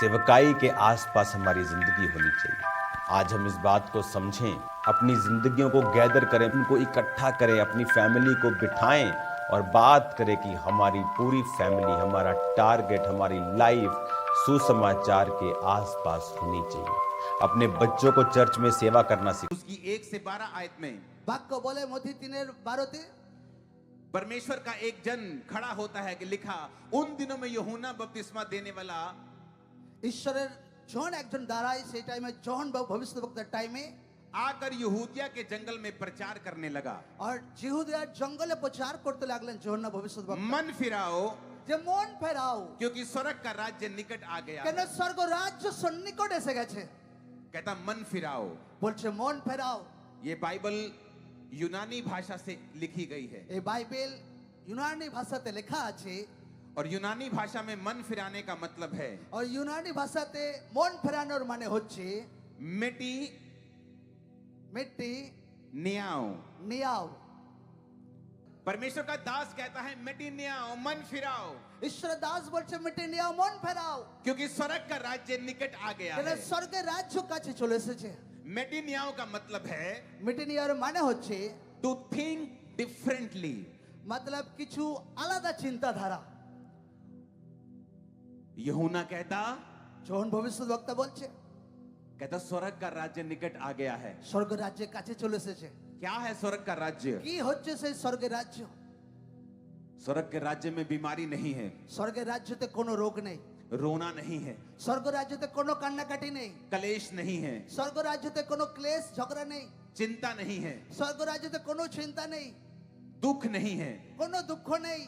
सेवकाई के आसपास हमारी जिंदगी होनी चाहिए। आज हम इस बात को समझें, अपनी जिंदगियों को गैदर करें, उनको इकट्ठा करें, अपनी फैमिली को बिठाएं और बात करें कि हमारी पूरी फैमिली, हमारा टारगेट, हमारी लाइफ सुसमाचार के आसपास होनी चाहिए। अपने बच्चों को चर्च में सेवा करना सीखें। उसकी 1 से 12 आयत में বাক্য বলে মথি 3:12 परमेश्वर का एक जन खड़ा होता है कि लिखा, उन दिनों में यूहन्ना बपतिस्मा देने वाला ঈশ্বরের জন একজন দাঁড়ায় সেই টাইমে জন ভবিষ্যদ্বক্তার টাইমে आकर यहूदिया के जंगल में प्रचार करने लगा, আর জিহুদিরা জঙ্গলে প্রচার করতে লাগলেন যোহন্না ভবিষ্যদ্বক্তা मन फिराओ যে মন ফেরাও क्योंकि स्वर्ग का राज्य निकट आ गया কেন है। স্বর্গ রাজ্য সন্নিকট এসে গেছে। कहता मन फिराओ। বলছে মন ফেরাও। ये बाइबल यूनानी भाषा से लिखी गई है এই বাইবেল ইউনানি ভাষাতে লেখা আছে और यूनानी भाषा में मन फिराने का मतलब है আর ইউনানি ভাষাতে মন ফেরানোর মানে হচ্ছে मेटी মিটি नियाओ। নিয়াও। परमेश्वर का दास कहता है मेटी नियाओ, मन फिराओ, ঈশ্বর দাস বলছে মিটি নিয়াও মন ফেরাও क्योंकि स्वर्ग का राज्य निकट आ गया কেন है। স্বর্গের রাজ্য কাছে চলে এসেছে। मेटी नियाओ का मतलब है মিটি নিয়ার মানে হচ্ছে टू थिंक डिफरेंटली। मतलब কিছু আলাদা চিন্তাধারা। यूहन्ना कहता যখন ভবিষ্যদ্বক্তা বলছে स्वर्ग का राज्य निकट आ गया है। স্বর্গ রাজ্যের কাছে চলে এসেছে। क्या है स्वर्ग का राज्य? কি হচ্ছে সেই স্বর্গের রাজ্য? स्वर्ग के राज्य में बीमारी नहीं है, স্বর্গের রাজ্যতে কোনো রোগ নেই, रोना नहीं है, স্বর্গ রাজ্যতে কোনো কান্নাকাটি নেই, कलेश नहीं है, স্বর্গ রাজ্যতে কোনো ক্লেশ ঝগড়া নেই, चिंता नहीं है, স্বর্গ রাজ্যতে কোনো চিন্তা নেই, दुख नहीं है, কোনো দুঃখ নেই,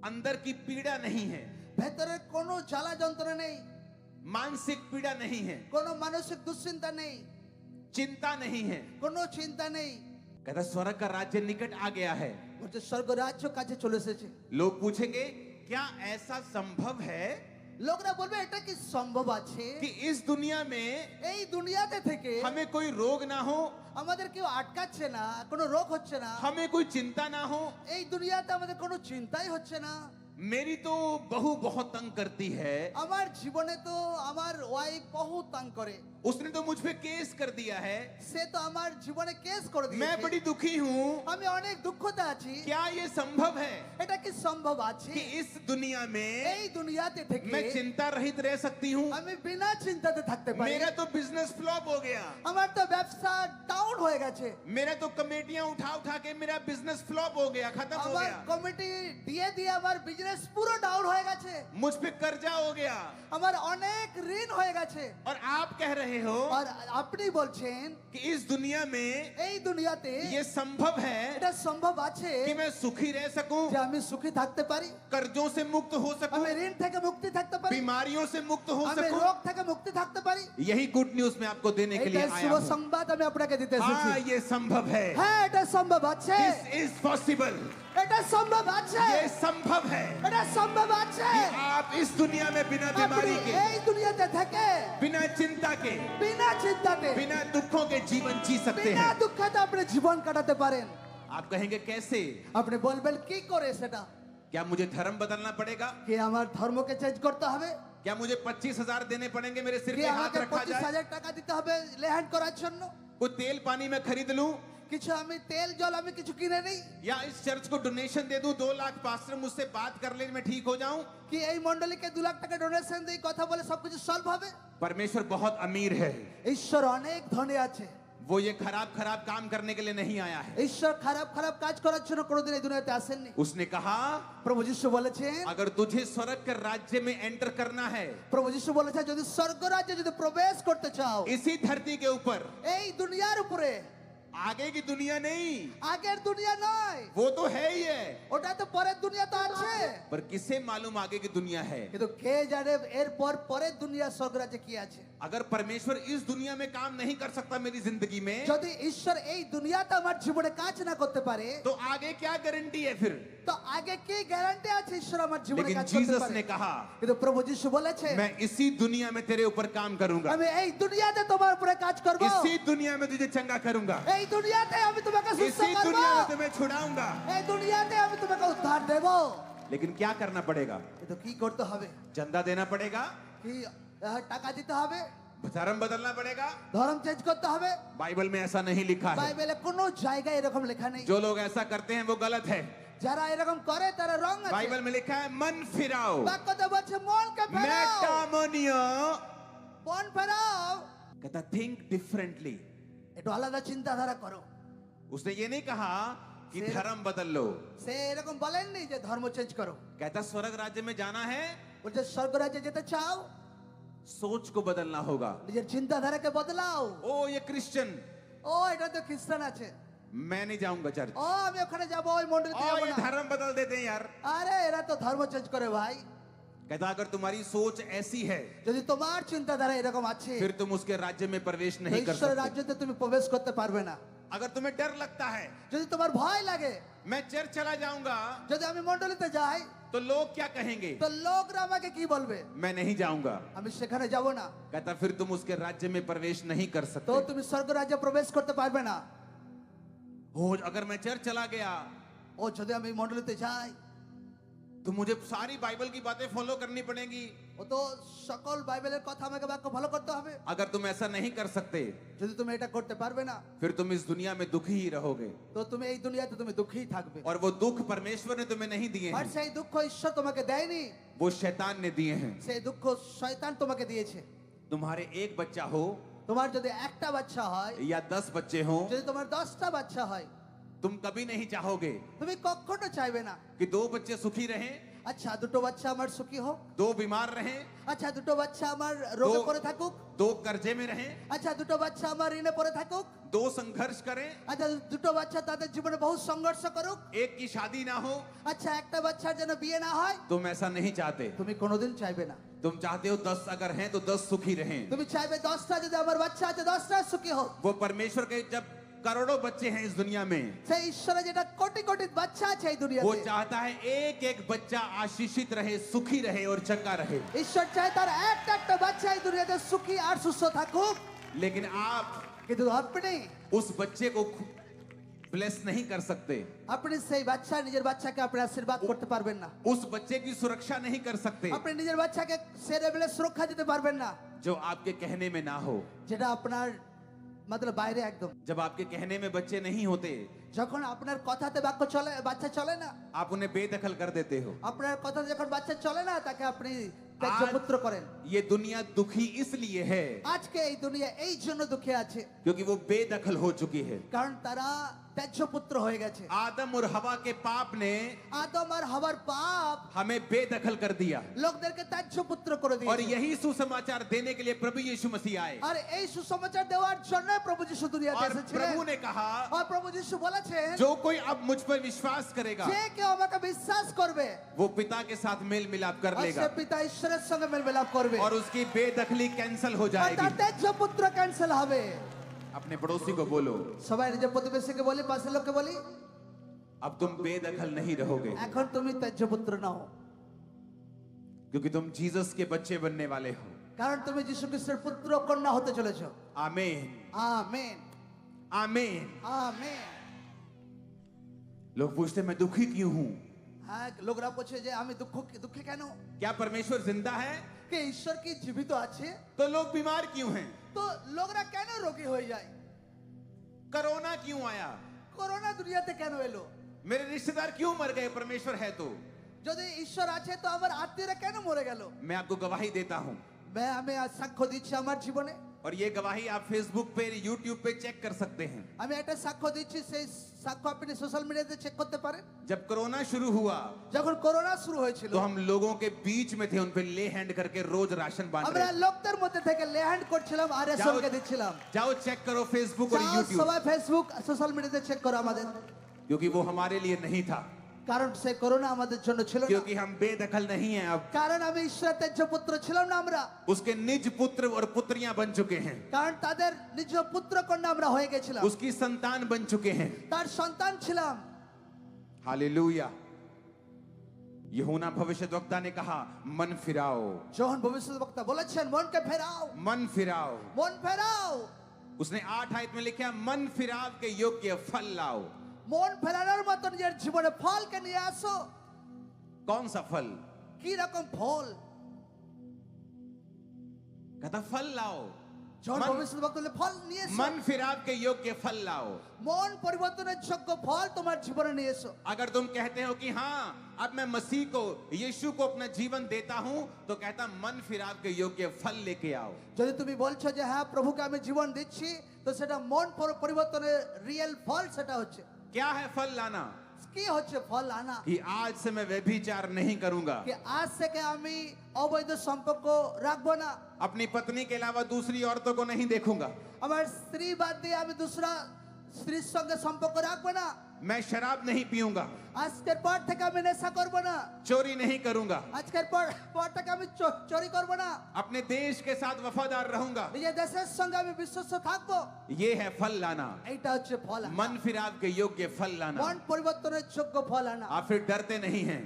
अंदर की पीड़ा नहीं है, ভেতরের কোনো জ্বালা যন্ত্রণা নেই, मानसिक पीड़ा नहीं है, কোনো মানসিক দুশ্চিন্তা নেই, चिंता नहीं है। কোনো চিন্তা নেই। कहता स्वर्ग का राज्य निकट आ गया है। বলছে স্বর্গ রাজ্য কাছে চলে এসেছে। लोग पूछेंगे क्या ऐसा संभव है লোকরা বলবে এটা কি সম্ভব আছে कि इस दुनिया में এই দুনিয়াতে থেকে हमें कोई रोग ना हो, আমাদের কেউ আটকাচ্ছে না, কোনো রোগ হচ্ছে না, हमें कोई चिंता ना हो। এই দুনিয়াতে আমাদের কোনো চিন্তাই হচ্ছে না। मेरी तो बहू बहुत तंग करती है, আমার জীবনে তো আমার ওয়াইফ বহু তং করে, उसने तो मुझ पे केस कर दिया है, সে তো আমার জীবনে কেস করে मैं बड़ी দিয়েছে, दुखी हूँ। আমি অনেক দুঃখতে আছি। क्या ये संभव है এটা কি সম্ভব আছে कि इस दुनिया में এই দুনিয়াতে থেকে मैं चिंता रहित रह सकती हूँ? আমি বিনা চিন্তাতে থাকতে পারি? मेरा तो बिजनेस फ्लॉप हो गया, আমার তো ব্যবসা ডাউন হয়ে গেছে, मेरा तो कमेटियां उठा उठा के मेरा बिजनेस फ्लॉप हो गया, खत्म हो আমার गया, কমিটি দিয়ে দিয়ে আমার বিজনেস পুরো ডাউন হয়ে গেছে, मुझ पे कर्जा हो गया। আমার অনেক ঋণ হয়ে গেছে। और आप कह रहे हो আর আপনি বলছেন कि इस दुनिया में এই দুনিয়াতে ये संभव है এটা সম্ভব আছে कि मैं सुखी रह सकूं, যে আমি সুখী থাকতে পারি, कर्जों से मुक्त हो सकूं, আমি ঋণ থেকে মুক্তি থাকতে পারি, बीमारियों से मुक्त हो আমি सकूं। রোগ থেকে মুক্তি থাকতে পারি। यही गुड न्यूज मैं आपको देने के लिए এটা आया শুভ हूं। সংবাদ আমি আপনাকে দিতে এসেছি। हाँ, ये संभव है। হ্যাঁ এটা সম্ভব আছে, This is possible। এটা সম্ভব আছে, ये संभव है এটা সম্ভব আছে। कि आप इस दुनिया में बिना আপনি बीमारी के, এই দুনিয়াতে থেকে बिना चिंता के, বিনা চিন্তাতে, बिना दुखों के जीवन जी सकते বিনা हैं। দুঃখতে আপনি জীবন কাটাতে পারেন। आप कहेंगे कैसे? আপনি বলবেন কি করে সেটা? क्या मुझे धर्म बदलना पड़ेगा? কি আমার ধর্মকে চেঞ্জ করতে হবে? क्या मुझे 25,000 देने पड़ेंगे, मेरे सिर কি पे हाथ আমাকে रखा जाए, 25,000 টাকা দিতে হবে লেহ্যান্ড করার জন্য? कुछ तेल पानी में खरीद लूं, কিছু আমি তেল জল আমি কিছু কিনে নেই? या इस चर्च को डोनेशन दे दूं, 2 लाख पास्टर मुझसे बात कर ले, मैं ठीक हो जाऊं? কি এই মণ্ডলীকে 2 লাখ টাকা ডোনেশন দিয়ে কথা বলে সবকিছু সলভ হবে? परमेश्वर बहुत अमीर है, ঈশ্বর অনেক ধনী আছে। वो ये खराब खराब काम करने के लिए नहीं आया है। ঈশ্বর খারাপ খারাপ কাজ করার জন্য কোনোদিন এই দুনিয়াতে আসেননি। उसने कहा প্রভু যিশু বলেছেন, अगर तुझे स्वर्ग के राज्य में एंटर करना है, প্রভু যিশু বলেছেন যদি স্বর্গ রাজ্যে যদি প্রবেশ করতে চাও, इसी धरती के ऊपर, এই দুনিয়ার উপরে, आगे की दुनिया नहीं, আগের দুনিয়া নয়, वो तो है ही है, ওটা তো পরের দুনিয়া তো আছে, पर किसे मालूम आगे की दुनिया है? কিন্তু কে জানে এরপর পরের দুনিয়া স্বর্গ রাজ্যে কি আছে। अगर परमेश्वर इस दुनिया में काम नहीं कर सकता मेरी जिंदगी में, যদি ঈশ্বর এই দুনিয়াতে আমার জীবনে কাজ না করতে পারে, तो आगे क्या गारंटी है फिर? তো আগে কি গ্যারান্টি আছে ঈশ্বর আমার জীবনে लेकिन কাজ করতে जीसस পারে? ने कहा কিন্তু প্রভু যিশু বলেছে मैं इसी दुनिया में तेरे ऊपर काम करूंगा, আমি এই দুনিয়াতে তোমার উপরে কাজ করব, इसी दुनिया में तुझे चंगा करूंगा, এই দুনিয়াতে আমি তোমাকে সুস্থ इसी করব, दुनिया में तुम्हें छुड़ाऊंगा। এই দুনিয়াতে আমি তোমাকে উদ্ধার দেব। लेकिन क्या करना पड़ेगा? কিন্তু কি করতে হবে? चंदा देना पड़ेगा, কি টাকা দিতে হবে, धर्म बदलना पड़ेगा। ধর্ম চেঞ্জ করতে হবে। बाइबल में ऐसा नहीं लिखा है। বাইবেলে কোনো জায়গায় এরকম লেখা নেই। जो लोग ऐसा करते हैं वो गलत है। যারা এরকম করে তারা রং আছে। बाइबल में लिखा है मन फिराओ, বাক্যতে বলছে মনকে ফেরাও, मेटामोनियो। মন ফেরাও, कहता थिंक डिफरेंटली। একটু আলাদা চিন্তাধারা করো। उसने ये नहीं कहा कि से- धर्म बदल लो। সে এরকম বলেননি যে ধর্ম চেঞ্জ করো। कहता स्वर्ग राज्य में जाना है, বলছে স্বর্গ রাজ্যে যেতে চাও, सोच को बदलना होगा। নিজের চিন্তাধারাকে বদলাও। ओ ये क्रिश्चियन, ও এটা তো খ্রিস্টান আছে, मैं नहीं जाऊंगा चर्च। ও আমি ওখানে যাব, ওই মন্দিরে और যাব ये না। धर्म बदल देते हैं यार। আরে এরা তো ধর্ম চেঞ্জ করে ভাই। कहता अगर तुम्हारी सोच ऐसी है যদি তোমার চিন্তাধারা এরকম আছে, फिर तुम उसके राज्य में प्रवेश তো नहीं कर ঈশ্বরের सकते। রাজ্যতে তুমি প্রবেশ করতে পারবে না। अगर तुम्हें डर लगता है যদি তোমার ভয় লাগে, मैं चर्च चला जाऊंगा যদি আমি মন্ডলীতে যাই तो लोग क्या कहेंगे, তো লোকরা আমাকে কি বলবে, मैं नहीं जाऊंगा। আমি সেখানে যাব না। कहता फिर तुम उसके राज्य में प्रवेश नहीं कर তো सकते। তুমি স্বর্গ রাজ্যে প্রবেশ করতে পারবে না। हो अगर मैं चर्च चला गया ও যদি আমি মন্ডলীতে যাই, तो मुझे सारी बाइबल की बातें फॉलो करनी पड़ेंगी। ও তো সকল বাইবেলের কথা আমাকে বাক্য ফলো করতে হবে। अगर तुम ऐसा नहीं कर सकते যদি তুমি এটা করতে পারবে না, फिर तुम इस दुनिया में दुखी ही रहोगे। তো তুমি এই দুনিয়াতে তুমি দুঃখী থাকবে। और वो दुख परमेश्वर ने तुम्हें नहीं दिए আর हैं, সেই দুঃখ ঈশ্বর তোমাকে দেয়নি, वो শয়তাन ने दिए हैं। সেই দুঃখ শয়তান তোমাকে দিয়েছে। तुम्हारे एक बच्चा हो তোমার যদি একটা বাচ্চা হয়, या 10 बच्चे हों, যদি তোমার 10টা বাচ্চা হয়, तुम कभी नहीं चाहोगे তুমি কখনো চাইবে না कि 2 बच्चे सुखी रहें, আচ্ছা দুটো বাচ্চা আমার সুখী হোক, 2 बीमार रहें, আচ্ছা দুটো বাচ্চা আমার রোগে পড়ে থাকুক, 2 कर्जे में रहें, আচ্ছা দুটো বাচ্চা আমার ঋণে পড়ে থাকুক, 2 संघर्ष करें, আচ্ছা দুটো বাচ্চা তাদের জীবনে বহু সংঘর্ষ করুক, एक की शादी ना हो। আচ্ছা একটা বাচ্চার যেন বিয়ে না হয়। तुम ऐसा नहीं चाहते। তুমি কোনোদিন চাইবে না। तुम चाहते हो 10 अगर हैं तो 10 सुखी रहें। তুমি চাইবে 10টা যদি আমার বাচ্চা আছে 10টা সুখী হোক। वो परमेश्वर के जब करोड़ों बच्चे हैं इस दुनिया में, সেই ঈশ্বরের যেটা কোটি কোটি বাচ্চা আছে এই वो দুনিয়াতে, चाहता है एक एक बच्चा आशीषित रहे, सुखी रहे और चंगा रहे। ঈশ্বর চায় তার একটা একটা বাচ্চা এই দুনিয়াতে সুখী আর সুস্থ থাকুক। लेकिन आप কিন্তু আপনি उस बच्चे को ब्लेस नहीं कर सकते, আপনি সেই বাচ্চা নিজের বাচ্চাকে আপনি আশীর্বাদ করতে পারবেন না। उस बच्चे की सुरक्षा नहीं कर सकते আপনি নিজের বাচ্চাকে সেরে বেলে সুরক্ষা দিতে পারবেন না, जो आपके कहने में ना हो। যেটা আপনার मतलब বাইরে একদম। जब आपके कहने में बच्चे नहीं होते, যখন আপনার কথাতে বাক্য চলে, বাচ্চা চলে না, आप उन्हें बेदखल कर देते हो। আপনার কথাতে যখন বাচ্চা চলে না তাকে আপনি ত্যায্য পুত্র করেন। ये दुनिया दुखी इसलिए है আজকে এই দুনিয়া এই জন্য দুঃখে আছে क्योंकि वो बेदखल हो चुकी है। কারণ তারা ত্যায্য পুত্র হয়ে গেছে। आदम और हवा के पाप ने আদম আর হাওয়ার পাপ हमें बेदखल कर दिया, লোকদেরকে ত্যায্য পুত্র করে और দিয়েছে। यही सुसमाचार देने के लिए प्रभु यीशु मसीह आए। আর এই সুসমাচার দেওয়ার জন্য প্রভু যিশু দুনিয়াতে और এসেছিলেন। प्रभु ने कहा আর প্রভু যিশু বলেছেন, जो कोई अब मुझ पर विश्वास करेगा যে কেউ আমাকে বিশ্বাস করবে वो पिता के साथ मेल मिलाप कर আর लेगा সে পিতা ঈশ্বরের সঙ্গে মেলমিলাপ করবে, और उसकी बेदखली कैंसिल हो আর তার जाएगी। ত্যায্য পুত্র ক্যান্সেল হবে। अपने पड़ोसी को बोलो, সবাই নিজের প্রতিবেশীকে বলি, পাশের লোককে বলি, अब तुम बेदखल नहीं रहोगे এখন তুমি ত্যায্য পুত্র নাও, क्योंकि तुम जीसस के बच्चे बनने वाले हो। কারণ তুমি যিশু খ্রিস্টের পুত্র কন্যা হতে চলেছো। आमीन আমেন आमीन। আমেন। लोग पूछते हैं मैं दुखी क्यों हूं? হ্যাঁ লোকরা বলছে যে আমি দুঃখে কেন, क्या परमेश्वर जिंदा है? কে ঈশ্বর কি জীবিত আছে? तो लोग बीमार क्यों हैं? তো লোকরা কেন রোগী হয়ে যায়? कोरोना क्यों आया? করোনা দুনিয়াতে কেন এলো? मेरे रिश्तेदार क्यों मर गए? परमेश्वर है तो। যদি ঈশ্বর আছে তো আমার আত্মীয়রা কেন মরে গেল? मैं आपको गवाही देता हूं, আমি আজ সাক্ষ্য দিচ্ছি আমার জীবনে। और ये गवाही आप फेसबुक पे, यूट्यूब पे चेक कर सकते हैं। আমি একটা সাক্ষ্য দিচ্ছি, সেই সাক্ষ্য আপনি সোশ্যাল মিডিয়াতে চেক করতে পারেন। जब कोरोना शुरू हुआ যখন করোনা শুরু হয়েছিল तो हम लोगों के बीच में थे, उन पे ले हैंड करके रोज राशन बांट আমরা रहे थे। লোকদের মধ্যে থেকে লেহ্যান্ড করছিলাম আর রেশনকে দিচ্ছিলাম। जाओ चेक करो फेसबुक और যাও यूट्यूब, সবাই ফেসবুক সোশ্যাল মিডিয়াতে চেক করো আমাদের, क्योंकि वो हमारे लिए नहीं था, কারণ সেই করোনা আমাদের জন্য ছিল না, क्योंकि हम बेदखल नहीं हैं अब। কারণ আমি ঈশ্বরের ত্যায্য পুত্র ছিলাম না আমরা, उसके निज पुत्र और पुत्रियां बन चुके हैं, কারণ তাদের নিজ পুত্র কন্যা আমরা হয়ে গেছিলাম, उसकी संतान बन चुके हैं। তার সন্তান ছিলাম। हालेलुया। यूहन्ना भविष्यद्वक्ता ने कहा मन फिराओ, যোহন ভবিষ্যদ্বক্তা বলেছেন মনকে ফেরাও, मन फिराओ। মন ফেরাও। उसने 8 आयत में लिखा मन फिराव के योग्य फल लाओ। মন ফেরানোর মতো নিজের জীবনে ফলকে নিয়ে আসো। कौन सा फल? কি রকম ফল? कहता फल लाओ, জন मन- ভবিষ্যৎ বলে ফল নিয়ে এসো मन फिराव के योग्य फल लाओ। মন পরিবর্তনের যোগ্য ফল তোমার জীবনে নিয়ে এসো अगर तुम कहते हो कि हाँ अब मैं मसीह को, यीशु को अपना जीवन देता हूं, तो कहता मन फिराव के योग्य फल लेके आओ। যদি তুমি বলছো যে হ্যাঁ প্রভুকে আমি জীবন দিচ্ছি তো সেটা মন পরিবর্তনের রিয়েল ফল সেটা হচ্ছে क्या है फल लाना? কি হচ্ছে ফল আনা कि आज से मैं व्यभिचार नहीं करूंगा, कि आज থেকে আমি অবৈধ সম্পর্ক রাখবো না अपनी पत्नी के अलावा दूसरी औरतों को नहीं देखूंगा, আমার স্ত্রী বাদ দিয়ে আমি দুসরা স্ত্রীর সঙ্গে সম্পর্ক রাখবো না मैं शराब नहीं पीऊंगा, আজকের পর থেকে আমি নেশা করবো না चोरी नहीं करूंगा, আজকের পর থেকে আমি চুরি করবো না अपने देश के साथ वफादार रहूंगा। নিজের দেশের সঙ্গে আমি বিশ্বস্ত থাকবো ये है फल लाना, এইটা হচ্ছে ফল আনা। मन फिराव के योग्य फल लाना। মন পরিবর্তনের যোগ্য ফল আনা आप फिर डरते नहीं हैं,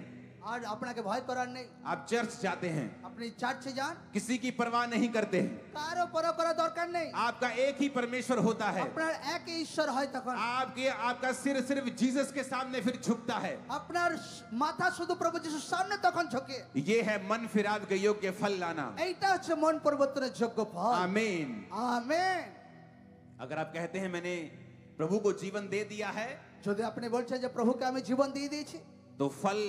আর আপনাকে ভয় করার নেই आप चर्च जाते हैं, আপনি চার্চে যান किसी की परवाह नहीं करते हैं, কারো পরোয়া করার দরকার নেই आपका एक ही परमेश्वर होता है, আপনার একই ঈশ্বর হয় তখন आपका सिर सिर्फ जीसस के सामने फिर झुकता है। আপনার মাথা শুধু প্রভু যিশুর সামনে তখন ঝোঁকে ये है मन फिराव के योग्य फल लाना। এইটা হচ্ছে মন পরিবর্তনের যোগ্য ফল आमीन। আমেন अगर आप कहते हैं मैंने प्रभु को जीवन दे दिया है, যদি আপনি বলছেন যে প্রভুকে আমি জীবন দিয়ে দিয়েছি तो फल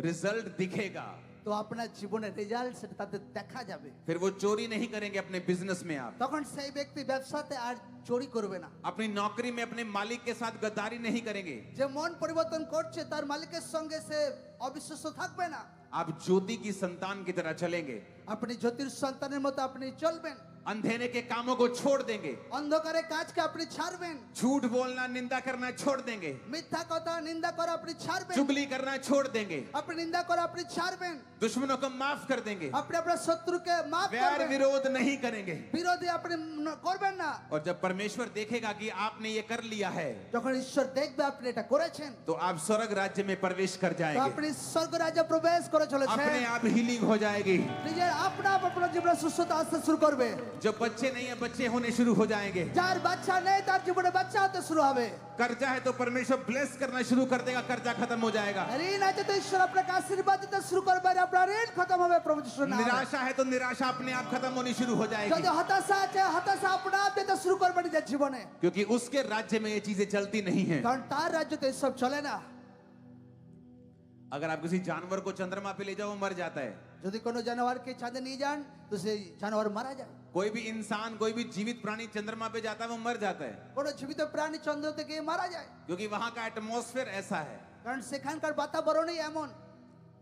रिजल्ट दिखेगा। তো আপনার জীবনের রেজাল্ট সেটা তাতে দেখা যাবে फिर वो चोरी नहीं करेंगे अपने बिजनेस में, आप তখন সেই ব্যক্তি ব্যবসাতে আর চুরি করবে না अपनी नौकरी में अपने मालिक के साथ गद्दारी नहीं करेंगे, যে মন পরিবর্তন করছে তার মালিকের সঙ্গে সে অবিশ্বাস্য থাকবে না आप ज्योति की संतान की तरह चलेंगे, আপনি জ্যোতির সন্তানের মতো আপনি চলবেন अंधेरे के कामों को छोड़ देंगे, অন্ধকারের কাজকে আপনি ছাড়বেন झूठ बोलना निंदा करना छोड़ देंगे, মিথ্যা কথা নিন্দা করা আপনি ছাড়বেন चुगली करना छोड़ देंगे, আপনি নিন্দা করা আপনি ছাড়বেন दुश्मनों को माफ कर देंगे, আপনি আপনার শত্রুকে মাফ वैर করবেন विरोध नहीं करेंगे। বিরোধী আপনি করবেন না और जब परमेश्वर देखेगा कि आपने ये कर लिया है, যখন ঈশ্বর দেখবে আপনি এটা করেছেন तो आप स्वर्ग राज्य में प्रवेश कर তো जाएंगे, আপনি স্বর্গ রাজ্যে প্রবেশ করে চলেছেন अपने आप हीलिंग हो जाएगी। নিজের আপনার জীবনে সুস্থতা আসতে শুরু করবে जो बच्चे नहीं है बच्चे होने शुरू हो जाएंगे, যার বাচ্চা নেই তার জীবনে বাচ্চা হতে শুরু হবে कर्जा है तो परमेश्वर ब्लेस करना शुरू कर देगा, कर्जा खत्म हो जाएगा। ঋণ আছে তো ঈশ্বর আপনাকে আশীর্বাদ দিতে শুরু করবে আর আপনার ঋণ খতম হবে প্রভু যিশুর নামে निराशा है तो निराशा अपने आप खत्म होनी शुरू हो যদি जाएगी, হতাশা আছে হতাশা আপনা आप দিতে শুরু করবে নিজের জীবনে क्योंकि उसके राज्य में ये चीजें चलती नहीं है। কারণ তার রাজ্যতে এসব চলে না अगर आप किसी जानवर को चंद्रमा पे ले जाओ वो मर जाता है, যদি কোনো জানোয়ারকে চাঁদে নিয়ে যান তো সেই জানোয়ার মারা যায় कोई भी इंसान कोई भी जीवित प्राणी चंद्रमा पे जाता है वो मर जाता है, কোনো জীবিত প্রাণী চন্দ্রতে গিয়ে মারা যায় क्योंकि वहां का एटमॉस्फेयर ऐसा है। কারণ সেখানকার বাতাবরণই এমন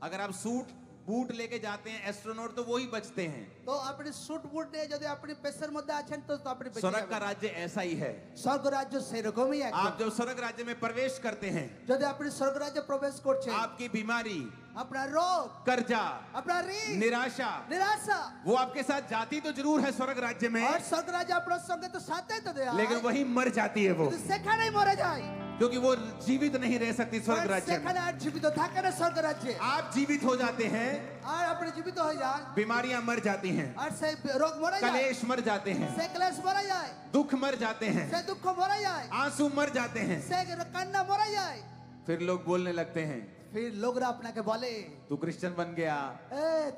अगर आप सूट बूट लेके जाते हैं एस्ट्रोनॉट तो वो ही बचते हैं। তো আপনি স্যুট বুট নিয়ে যদি আপনি পেশার মধ্যে আছেন তো আপনি বেঁচে स्वर्ग का যাবেন। राज्य ऐसा ही है। স্বর্গ রাজ্য সেরকমই आप একদম जब स्वर्ग राज्य में प्रवेश करते हैं, যদি আপনি স্বর্গ রাজ্যে প্রবেশ করছেন आपकी बीमारी, আপনার রোগ कर्जा, আপনার ঋণ निराशा নিরাশা वो आपके साथ जाती तो जरूर है स्वर्ग राज्य में, আর স্বর্গ রাজ্য আপনার সঙ্গে তো সাথেই তো দেয়া लेकिन হয়। वही मर जाती है वो, কিন্তু সেখানেই মরে যায় क्योंकि वो जीवित नहीं रह सकती स्वर्ग কারণ राज्य में। সেখানে আর জীবিত থাকে না স্বর্গ রাজ্যে आप जीवित हो जाते हैं, আর আপনি জীবিত হয়ে যান बीमारियां मर जाती हैं, আর সেই রোগ মরে যায় कलेश मर जाते हैं, সে ক্লেশ মরে যায় दुख मर जाते हैं, সে দুঃখ মরে যায় आंसू मर जाते हैं। সে কান্না মরে যায় फिर लोग बोलने लगते हैं ফির লোকরা আপনাকে বলে तू क्रिश्चियन बन गया,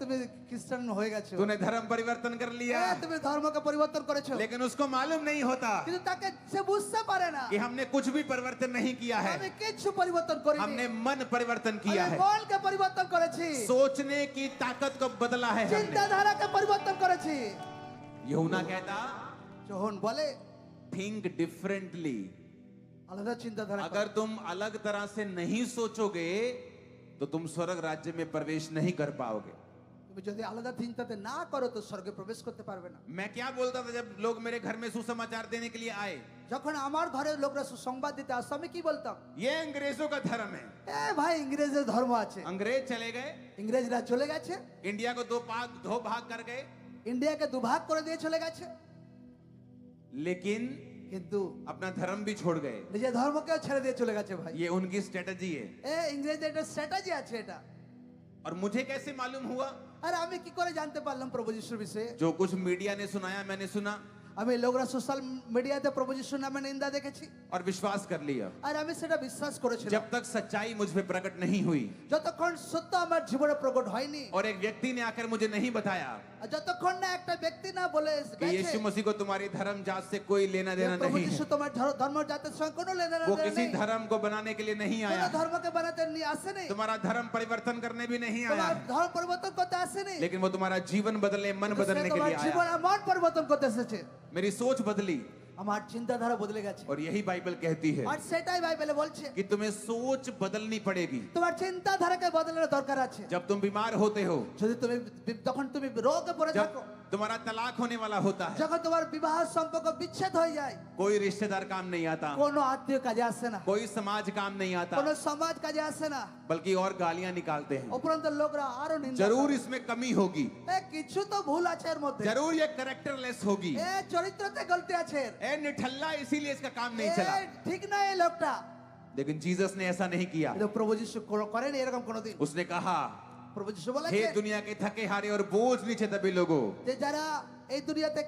তুমি খ্রিস্টান হয়ে গেছো तूने धर्म परिवर्तन कर लिया। তুমি ধর্মকে পরিবর্তন করেছো लेकिन उसको मालूम नहीं होता কিন্তু তাকে সে বুঝতে পারে না कि हमने कुछ भी परिवर्तन नहीं किया है, আমি কিছু পরিবর্তন করিনি हमने मन परिवर्तन किया আমি है, মনকে পরিবর্তন করেছি सोचने की ताकत को बदला है हमने। চিন্তাধারাকে পরিবর্তন করেছি यूहन्ना कहता যখন বলে थिंक डिफरेंटली। আলাদা চিন্তাধারা করো। अगर तुम अलग तरह से नहीं सोचोगे तो तुम स्वर्ग राज्य में प्रवेश नहीं कर पाओगे। তুমি যদি আলাদা চিন্তাতে না করো তো স্বর্গে প্রবেশ করতে পারবে না मैं क्या बोलता था जब लोग मेरे घर में सुसमाचार देने के लिए आए, যখন আমার ঘরের লোকরা সুসংবাদ দিতে আসতো আমি কি বলতাম ये अंग्रेजों का धर्म है। ভাই ইংরেজের ধর্ম আছে अंग्रेज चले गए, ইংরেজরা চলে গেছে इंडिया को दो भाग कर गए, ইন্ডিয়াকে দুভাগ করে দিয়ে চলে গেছে लेकिन কিন্তু अपना धर्म भी छोड़ गए। নিজের ধর্মকেও ছেড়ে দিয়ে চলে গেছে ভাই ये उनकी स्ट्रेटजी है। ইংরেজদের একটা স্ট্র্যাটেজি আছে এটা और मुझे कैसे मालूम हुआ? আর আমি কি করে জানতে পারলাম প্রভু যিশুর বিষয়ে जो कुछ मीडिया ने सुनाया मैंने सुना আমি লোকরা সোশ্যাল মিডিয়াতে প্রভু যিশুর নামে নিন্দা দেখেছি और विश्वास कर लिया। আর আমি সেটা বিশ্বাস করেছিলাম जब तक सच्चाई मुझ पे प्रकट नहीं हुई যতক্ষণ সত্য আমার জীবনে প্রকট হয়নি और एक व्यक्ति ने आकर मुझे नहीं बताया আর যতক্ষণ না একটা ব্যক্তি না বলে कि গেছে यीशु मसीह को तुम्हारी धर्म जात से कोई लेना যে देना প্রভু नहीं যিশু है, তোমার ধর্ম জাতের সঙ্গে কোনো লেনা वो দেনা किसी নেই, धर्म को बनाने के लिए नहीं কোনো आया, ধর্মকে বানাতে নিয়ে আসেনি, तुम्हारा धर्म परिवर्तन करने भी नहीं आया তোমার है, ধর্ম পরিবর্তন করতে আসেনি, लेकिन वो तुम्हारा जीवन बदलने, मन সে बदलने के তোমার लिए জীবন आया। আর মন পরিবর্তন করতে এসেছে। मेरी सोच बदली আমার চিন্তাধারা বদলে গেছে और यही बाइबल कहती है আর সেটাই বাইবেলে বলছে कि तुम्हें सोच बदलनी पड़ेगी। তোমার চিন্তাধারাকে বদলানোর দরকার আছে। जब तुम बीमार होते हो, যদি তুমি যখন তুমি রোগে পড়ে जब থাকো, तुम्हारा तलाक होने वाला होता है, যখন তোমার বিবাহ সম্পর্ক বিচ্ছেদ হয়ে যায়, कोई रिश्तेदार काम नहीं आता, কোনো আত্মীয় কাজে আসে না, कोई समाज काम नहीं आता, কোনো সমাজ কাজে আসে না, बल्कि और गालियां निकालते हैं। উপরন্ত লোকরা আরো নিন্দা जरूर করে। इसमें कमी होगी, এ কিছু তো ভুল আছে এর মধ্যে, जरूर ये कैरेक्टरलेस होगी, এ চরিত্রতে গলতি আছে, ए निठल्ला, इसीलिए इसका काम এ नहीं चला। ঠিক না এই লোকটা। लेकिन जीसस ने ऐसा नहीं किया। কিন্তু প্রভু যিশু করেনি এরকম কোনোদিন। उसने कहा, প্রভু যিশু हे বলেছে दुनिया के थके हारे और बोझ नीचे दबे लोगों, যে যারা এই দুনিয়াতে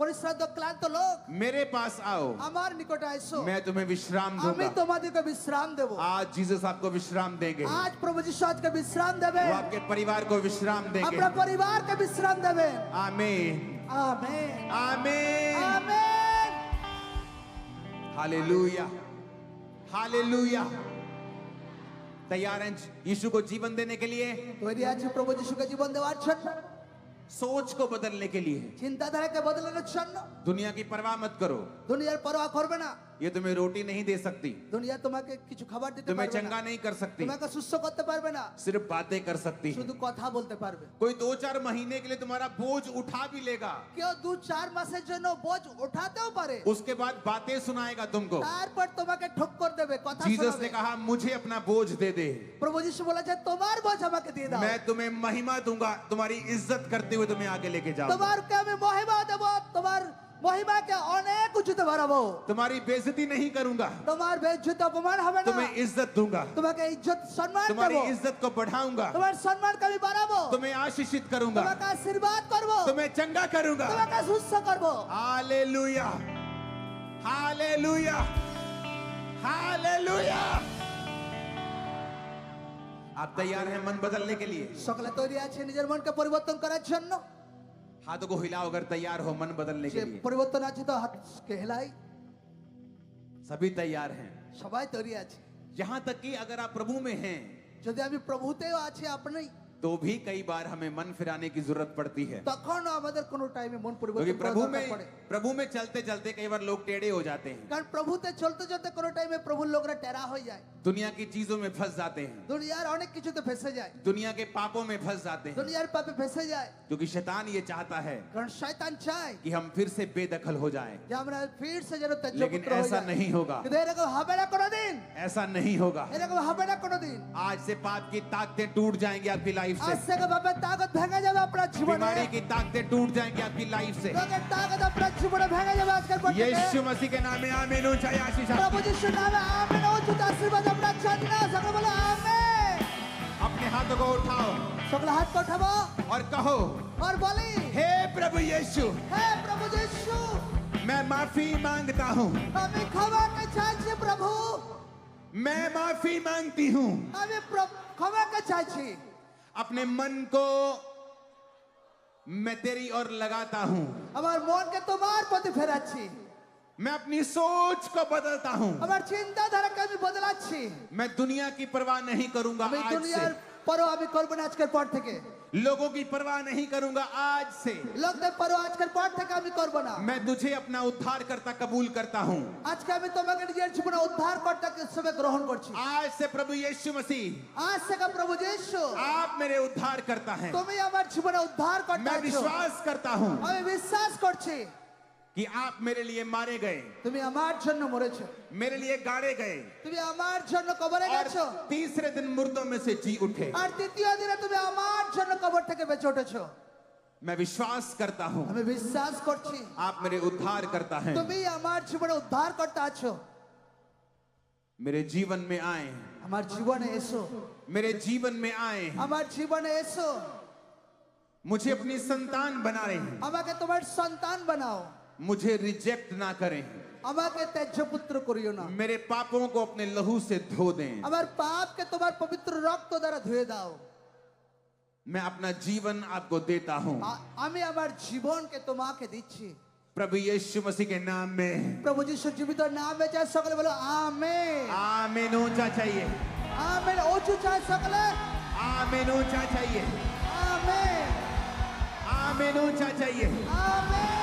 পরিশ্রান্ত ক্লান্ত লোক मेरे पास आओ, আমার নিকটে আসো, मैं तुम्हें विश्राम আমি दूंगा। তোমাদেরকে বিশ্রাম দেব। आज जीसस आपको विश्राम देंगे, আজ প্রভু যিশু আজকে বিশ্রাম দেবে, वो आपके परिवार को विश्राम देंगे। আপনার পরিবারকে বিশ্রাম দেবে। आमीन, আমেন आमीन, আমেন। Hallelujah, hallelujah. तैयार हैं यीशु को जीवन देने के लिए, তৈরি আছে প্রভু যিশুকে জীবন দেওয়ার জন্য, सोच को बदलने के लिए। চিন্তাধারাকে বদলানোর জন্য। दुनिया की परवाह मत करो, দুনিয়ার পরোয়া করবে না, ये तुम्हें रोटी नहीं दे सकती, দুনিয়া তোমাকে কিছু খাবার দিতে तुम्हें পারবে चंगा না, नहीं कर सकती, তোমাকে সুস্থ করতে পারবে না, सिर्फ बातें कर सकती है। শুধু কথা বলতে পারবে। कोई 2-4 महीने के लिए तुम्हारा बोझ उठा भी लेगा, কেউ 2-4 মাসের জন্য বোঝ ওঠাতেও পারে, उसके बाद बातें सुनाएगा तुमको। তারপর তোমাকে ঠক্কর দেবে, কথা जीसस শোনাবে। ने कहा, मुझे अपना बोझ दे दे, প্রভু যিশু বলেছে তোমার বোঝ আমাকে দিয়ে দাও, मैं तुम्हें महिमा दूंगा, तुम्हारी इज्जत करते हुए तुम्हें आगे लेके जाऊंगा, তোমারকে আমি মহিমা দেব, তোমার মহিমাকে অনেক উঁচুতে বাড়াবো, तुम्हारी बेइज्जती नहीं करूंगा, তোমার বেজ্জত অপমান হবে না, तुम्हें इज्जत दूंगा, তোমাকে ইজ্জত সম্মান तुम्हारी দেব, इज्जत को बढ़ाऊंगा, তোমার সম্মানকে আমি বাড়াবো, तुम्हें आशीषित करूंगा, তোমাকে আশীর্বাদ করব, तुम्हें चंगा करूंगा। তোমাকে সুস্থ করব। Hallelujah, hallelujah, hallelujah. आप तैयार हैं मन बदलने के लिए? সকলে তৈরি আছে নিজের মনকে পরিবর্তন করার জন্য? हाथों को हिलाओ अगर तैयार हो मन बदलने যে के लिए। পরিবর্তন আছে তো হাতকে হেলাই। सभी तैयार हैं, সবাই তৈরি আছে। यहां तक कि अगर आप प्रभु में हैं যদি আমি প্রভুতেও আছি আপনি, तो भी कई बार हमें मन फिराने की जरूरत पड़ती है, তখনও আমাদের কোনো টাইমে মন क्योंकि পরিবর্তন করার দরকার পড়ে। प्रभु में चलते चलते कई बार लोग टेढ़े हो जाते हैं, কারণ প্রভুতে চলতে চলতে কোনো টাইমে প্রভুর লোকরা টেরা হয়ে যায়, दुनिया की चीजों में फंस जाते हैं, দুনিয়ার অনেক কিছুতে ফেসে যায়, दुनिया के पापों में फंस जाते हैं, দুনিয়ার পাপে ফেসে যায়। क्योंकि शैतान ये चाहता है কারণ শয়তান চায় कि हम फिर से बेदखल हो जाएं, যে আমরা ফির সে যেন ত্যায্য लेकिन পুত্র হয়ে ऐसा যায়। नहीं होगा, কিন্তু এরকম হবে না কোনোদিন, ऐसा नहीं होगा। এরকম হবে না কোনোদিন। आज से पाप की ताकतें टूट जाएंगी आपकी लाइफ আজ से, থেকে পাপের তাকত ভেঙে যাবে আপনার জীবনে, बीमारी की ताकतें टूट जाएंगी आपकी लाइफ से। রোগের তাকত আপনার জীবনে ভেঙে যাবে আজকের পর থেকে। यीशु मसीह के नाम में आमीन। ऊंचाई आशीष প্রভু आपकी। যিশুর নামে আমেন। উচ্চত আশীর্বাদ আপনার জন্য। সকলে বলে আমেন। अपने हाथों को उठाओ সকলে হাত উঠাবো और कहो, আর বলি, हे प्रभु यीशु, হে প্রভু যিশু, मैं माफी मांगता हूँ, আমি ক্ষমাকে চাইছি প্রভু, मैं माफी मांगती हूँ। আমি ক্ষমাকে চাইছি। अपने मन को मैं तेरी ओर लगाता हूँ, আমার মনকে তোমার প্রতি ফেরাচ্ছি, मैं अपनी सोच को बदलता हूँ, আমার চিন্তাধারাকে আমি বদলাচ্ছি। मैं दुनिया की परवाह नहीं करूंगा আমি आज দুনিয়ার से, পরও আমি করবো না আজকের পর থেকে, लोगों की परवाह नहीं करूंगा आज से। লোকদের পরও আজকের পর থেকে আমি করবো না। मैं तुझे अपना उद्धार करता कबूल करता हूँ। আজকে আমি তোমাকে নিজের জীবনে উদ্ধারকর্তা হিসেবে গ্রহণ করছি। आज से प्रभु यीशु मसीह আজ থেকে প্রভু যিশু, आप मेरे उद्धार करता है। তুমি আমার জীবনে উদ্ধারকর্তা मैं আছো। विश्वास करता हूँ আমি বিশ্বাস করছি कि आप मेरे लिए मारे गए, তুমি আমার জন্য মরেছো, मेरे लिए गाड़े गए তুমি আমার জন্য কবরে और গেছো, तीसरे दिन मुर्दों में से जी उठे। আর তৃতীয় দিনে তুমি আমার জন্য কবর থেকে বেঁচে উঠেছো। मैं विश्वास करता हूँ আমি বিশ্বাস করছি आप मेरे उद्धार करता है। তুমি আমার জীবনে উদ্ধারকর্তা আছো। मेरे जीवन में आए, আমার জীবনে এসো, मेरे जीवन में आए, আমার জীবনে এসো, मुझे अपनी संतान बना रहे हैं, আমাকে তোমার সন্তান বানাও, मुझे रिजेक्ट ना करें, আমাকে ত্যায্য পুত্র করিও না, मेरे पापों को अपने लहू से धो दें। আমার পাপকে তোমার পবিত্র রক্ত দ্বারা ধুয়ে দাও। मैं अपना जीवन आपको देता हूं। আমি আমার জীবনকে তোমাকে দিচ্ছি। प्रभु यीशु मसीह के नाम में প্রভু যিশুর জীবিত নামে চাই সকলে বলো আমেন। आमीन ऊंचा चाहिए, আমেন। উঁচু চাই সকলে आमीन ऊंचा चाहिए, আমেন आमीन ऊंचा चाहिए। আমেন।